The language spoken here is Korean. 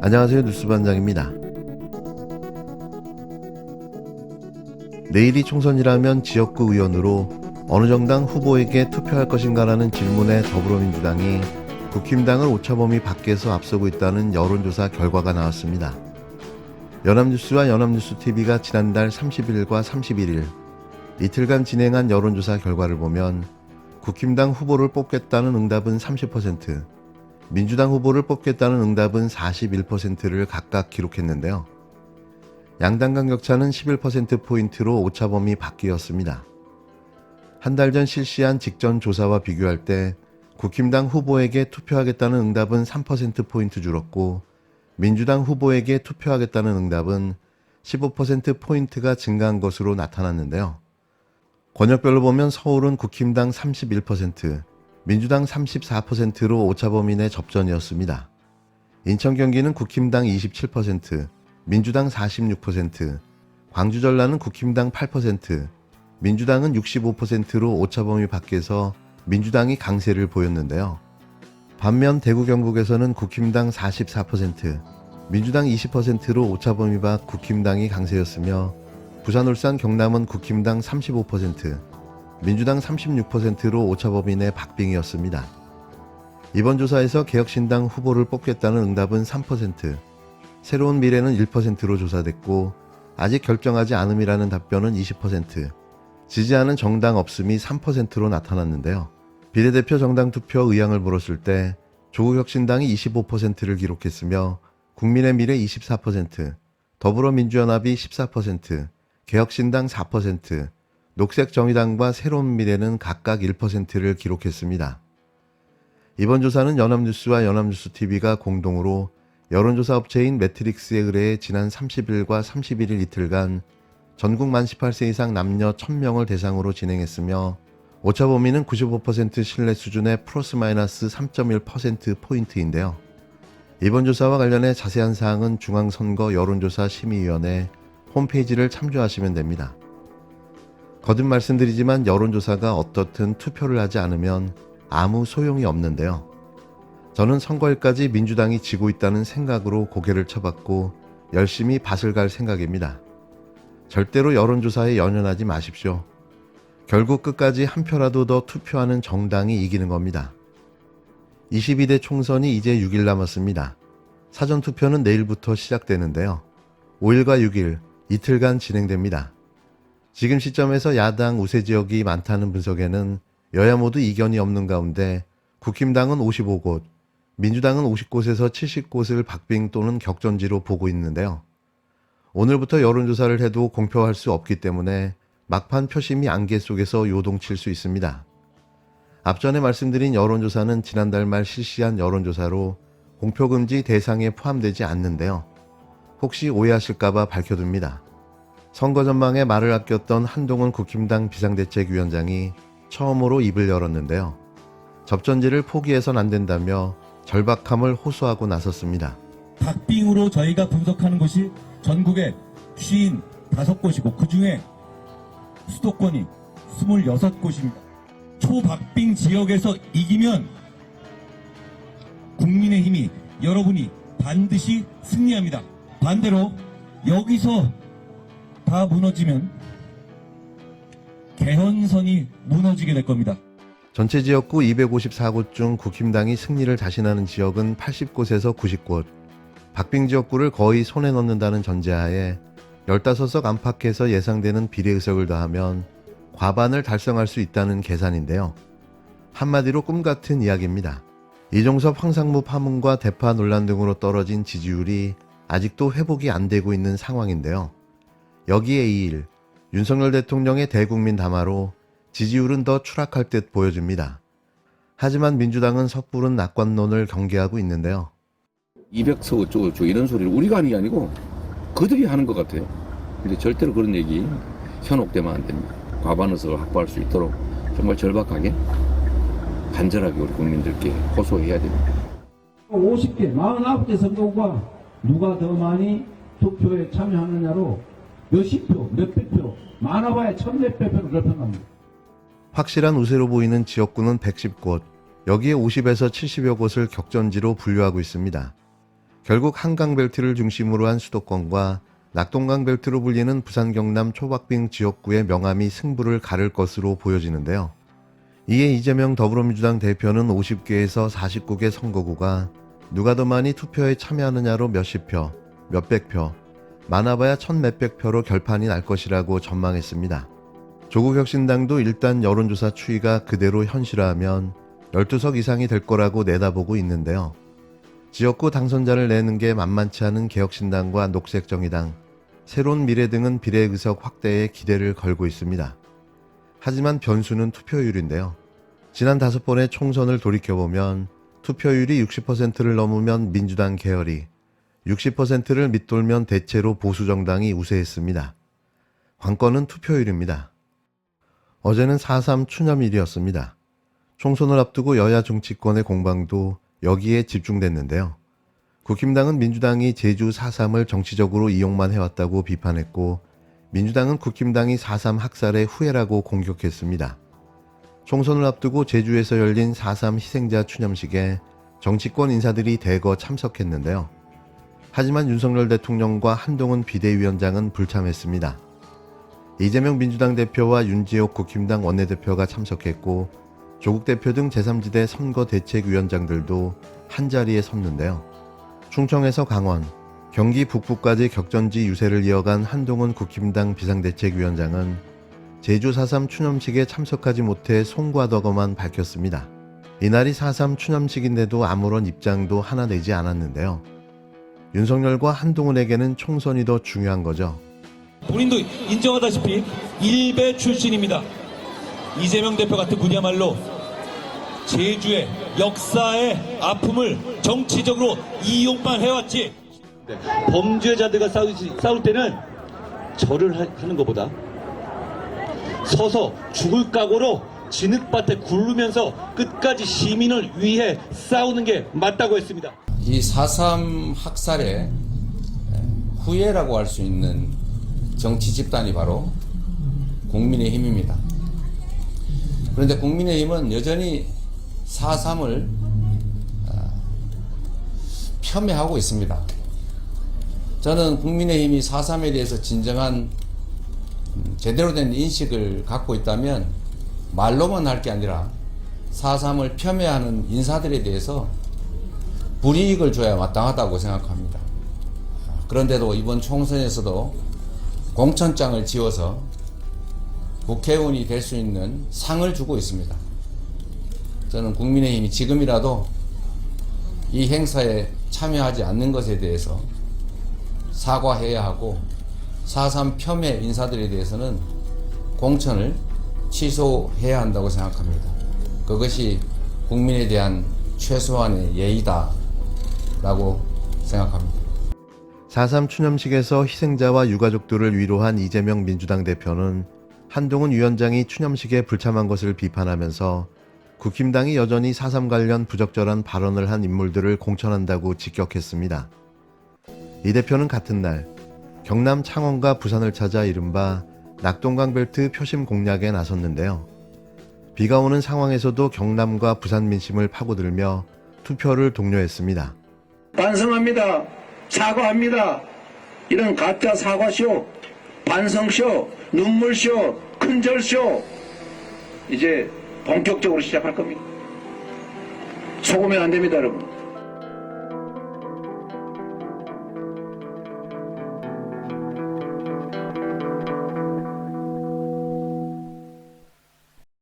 안녕하세요, 뉴스반장입니다. 내일이 총선이라면 지역구 의원으로 어느 정당 후보에게 투표할 것인가라는 질문에 더불어민주당이 국힘당을 오차범위 밖에서 앞서고 있다는 여론조사 결과가 나왔습니다. 연합뉴스와 연합뉴스TV가 지난달 30일과 31일 이틀간 진행한 여론조사 결과를 보면 국힘당 후보를 뽑겠다는 응답은 30%, 민주당 후보를 뽑겠다는 응답은 41%를 각각 기록했는데요. 양당 간 격차는 11%포인트로 오차범위 밖이었습니다. 한 달 전 실시한 직전 조사와 비교할 때 국힘당 후보에게 투표하겠다는 응답은 3%포인트 줄었고 민주당 후보에게 투표하겠다는 응답은 15%포인트가 증가한 것으로 나타났는데요. 권역별로 보면 서울은 국힘당 31%, 민주당 34%로 오차범위 내 접전이었습니다. 인천 경기는 국힘당 27%, 민주당 46%, 광주 전라는 국힘당 8%, 민주당은 65%로 오차범위 밖에서 민주당이 강세를 보였는데요. 반면 대구 경북에서는 국힘당 44%, 민주당 20%로 오차범위 밖 국힘당이 강세였으며 부산 울산 경남은 국힘당 35%, 민주당 36%로 오차범위 내 박빙이었습니다. 이번 조사에서 개혁신당 후보를 뽑겠다는 응답은 3%, 새로운 미래는 1%로 조사됐고 아직 결정하지 않음이라는 답변은 20%, 지지하는 정당 없음이 3%로 나타났는데요. 비례대표 정당 투표 의향을 물었을 때 조국혁신당이 25%를 기록했으며 국민의 미래 24%, 더불어민주연합이 14%, 개혁신당 4%, 녹색정의당과 새로운 미래는 각각 1%를 기록했습니다. 이번 조사는 연합뉴스와 연합뉴스TV가 공동으로 여론조사 업체인 매트릭스에 의뢰해 지난 30일과 31일 이틀간 전국 만 18세 이상 남녀 1000명을 대상으로 진행했으며 오차범위는 95% 신뢰 수준의 플러스 마이너스 3.1%포인트인데요. 이번 조사와 관련해 자세한 사항은 중앙선거 여론조사 심의위원회 홈페이지를 참조하시면 됩니다. 거듭 말씀드리지만 여론조사가 어떻든 투표를 하지 않으면 아무 소용이 없는데요. 저는 선거일까지 민주당이 지고 있다는 생각으로 고개를 쳐봤고 열심히 밭을 갈 생각입니다. 절대로 여론조사에 연연하지 마십시오. 결국 끝까지 한 표라도 더 투표하는 정당이 이기는 겁니다. 22대 총선이 이제 6일 남았습니다. 사전투표는 내일부터 시작되는데요. 5일과 6일, 이틀간 진행됩니다. 지금 시점에서 야당 우세 지역이 많다는 분석에는 여야 모두 이견이 없는 가운데 국힘당은 55곳, 민주당은 50곳에서 70곳을 박빙 또는 격전지로 보고 있는데요. 오늘부터 여론조사를 해도 공표할 수 없기 때문에 막판 표심이 안개 속에서 요동칠 수 있습니다. 앞전에 말씀드린 여론조사는 지난달 말 실시한 여론조사로 공표금지 대상에 포함되지 않는데요. 혹시 오해하실까봐 밝혀둡니다. 선거 전망에 말을 아꼈던 한동훈 국힘당 비상대책위원장이 처음으로 입을 열었는데요. 접전지를 포기해선 안 된다며 절박함을 호소하고 나섰습니다. 박빙으로 저희가 분석하는 곳이 전국에 55곳이고 그중에 수도권이 26곳입니다. 초박빙 지역에서 이기면 국민의힘이 여러분이 반드시 승리합니다. 반대로 여기서 다 무너지면 개헌선이 무너지게 될 겁니다. 전체 지역구 254곳 중 국힘당이 승리를 자신하는 지역은 80곳에서 90곳, 박빙 지역구를 거의 손에 넣는다는 전제하에 15석 안팎에서 예상되는 비례의석을 더하면 과반을 달성할 수 있다는 계산인데요. 한마디로 꿈같은 이야기입니다. 이종섭 황상무 파문과 대파 논란 등으로 떨어진 지지율이 아직도 회복이 안 되고 있는 상황인데요. 여기에 2일 윤석열 대통령의 대국민 담화로 지지율은 더 추락할 듯 보여집니다. 하지만 민주당은 섣부른 낙관론을 경계하고 있는데요. 200석 어쩌고 이런 소리를 우리가 하는 게 아니고 그들이 하는 것 같아요. 근데 절대로 그런 얘기 현혹되면 안 됩니다. 과반의석을 확보할 수 있도록 정말 절박하게 간절하게 우리 국민들께 호소해야 됩니다. 50개, 49개 선거구가 누가 더 많이 투표에 참여하느냐로 몇십 표, 몇백 표, 많아봐야 천몇백 표로 결정합니다. 확실한 우세로 보이는 지역구는 110곳, 여기에 50에서 70여 곳을 격전지로 분류하고 있습니다. 결국 한강벨트를 중심으로 한 수도권과 낙동강벨트로 불리는 부산 경남 초박빙 지역구의 명암이 승부를 가를 것으로 보여지는데요. 이에 이재명 더불어민주당 대표는 50개에서 49개 선거구가 누가 더 많이 투표에 참여하느냐로 몇십 표, 몇백 표, 많아봐야 천 몇백 표로 결판이 날 것이라고 전망했습니다. 조국혁신당도 일단 여론조사 추이가 그대로 현실화하면 12석 이상이 될 거라고 내다보고 있는데요. 지역구 당선자를 내는 게 만만치 않은 개혁신당과 녹색정의당, 새로운 미래 등은 비례의석 확대에 기대를 걸고 있습니다. 하지만 변수는 투표율인데요. 지난 5번의 총선을 돌이켜보면 투표율이 60%를 넘으면 민주당 계열이, 60%를 밑돌면 대체로 보수정당이 우세했습니다. 관건은 투표율입니다. 어제는 4.3 추념일이었습니다. 총선을 앞두고 여야 정치권의 공방도 여기에 집중됐는데요. 국힘당은 민주당이 제주 4.3을 정치적으로 이용만 해왔다고 비판했고, 민주당은 국힘당이 4.3 학살의 후예라고 공격했습니다. 총선을 앞두고 제주에서 열린 4.3 희생자 추념식에 정치권 인사들이 대거 참석했는데요. 하지만 윤석열 대통령과 한동훈 비대위원장은 불참했습니다. 이재명 민주당 대표와 윤지옥 국힘당 원내대표가 참석했고, 조국 대표 등 제3지대 선거대책위원장들도 한자리에 섰는데요. 충청에서 강원, 경기 북부까지 격전지 유세를 이어간 한동훈 국힘당 비상대책위원장은 제주 4.3 추념식에 참석하지 못해 송구하다고만 밝혔습니다. 이날이 4.3 추념식인데도 아무런 입장도 하나 내지 않았는데요. 윤석열과 한동훈에게는 총선이 더 중요한 거죠. 본인도 인정하다시피 일베 출신입니다. 이재명 대표 같은 분이야말로 제주의 역사의 아픔을 정치적으로 이용만 해왔지. 범죄자들과 싸울 때는 절을 하는 것보다 서서 죽을 각오로 진흙밭에 굴르면서 끝까지 시민을 위해 싸우는 게 맞다고 했습니다. 이 4.3 학살의 후예라고 할 수 있는 정치 집단이 바로 국민의힘입니다. 그런데 국민의힘은 여전히 4.3을 폄훼하고 있습니다. 저는 국민의힘이 4.3에 대해서 진정한 제대로 된 인식을 갖고 있다면 말로만 할 게 아니라 4.3을 폄훼하는 인사들에 대해서 불이익을 줘야 마땅하다고 생각합니다. 그런데도 이번 총선에서도 공천장을 지어서 국회의원이 될 수 있는 상을 주고 있습니다. 저는 국민의힘이 지금이라도 이 행사에 참여하지 않는 것에 대해서 사과해야 하고 4.3 폄훼 인사들에 대해서는 공천을 취소해야 한다고 생각합니다. 그것이 국민에 대한 최소한의 예의다라고 생각합니다. 4.3 추념식에서 희생자와 유가족들을 위로한 이재명 민주당 대표는 한동훈 위원장이 추념식에 불참한 것을 비판하면서 국힘당이 여전히 4.3 관련 부적절한 발언을 한 인물들을 공천한다고 직격했습니다. 이 대표는 같은 날 경남 창원과 부산을 찾아 이른바 낙동강벨트 표심 공략에 나섰는데요. 비가 오는 상황에서도 경남과 부산 민심을 파고들며 투표를 독려했습니다. 반성합니다. 사과합니다. 이런 가짜 사과쇼, 반성쇼, 눈물쇼, 큰절쇼 이제 본격적으로 시작할 겁니다. 속으면 안 됩니다, 여러분.